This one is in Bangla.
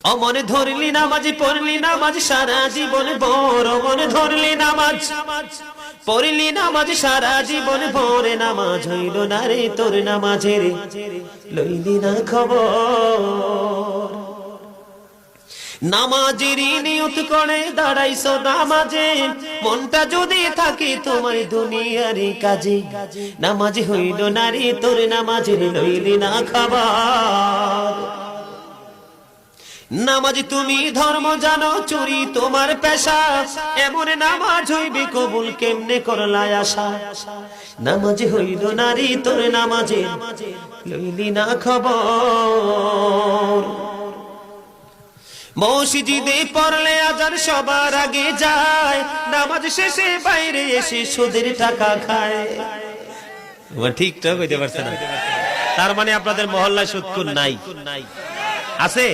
অমনে ধরলি নামাজি পড়লি নামাজ সারা জীবন ভোর, অমনে ধরলি নামাজ পড়লি নামাজ সারা জীবন ভোর, নামাজ হইল না রে তোর নামাজের লইলি না খবর। নামাজের নিয়ত করে দাঁড়াইছো নামাজে, মনটা যদি থাকে তোমার দুনিয়ার কাজে, নামাজ হইল না রে তোর নামাজের লইলি না খবর। নামাজ তুমি ধর্ম জানো চুরি তোমার পেশা, এমন নামাজ হইবে কবুল কেমনে করলাই আশা, নামাজ হইল নারী তোর নামাজে লইলি না খবর। মসজিদে পড়লে আজান সবার আগে যায়, নামাজ শেষে বাইরে এসে সুদের টাকা খায়। ঠিকঠাক হইতে পারছে না, তার মানে আপনাদের মহল্লায় সুদখোর নাই, আছে?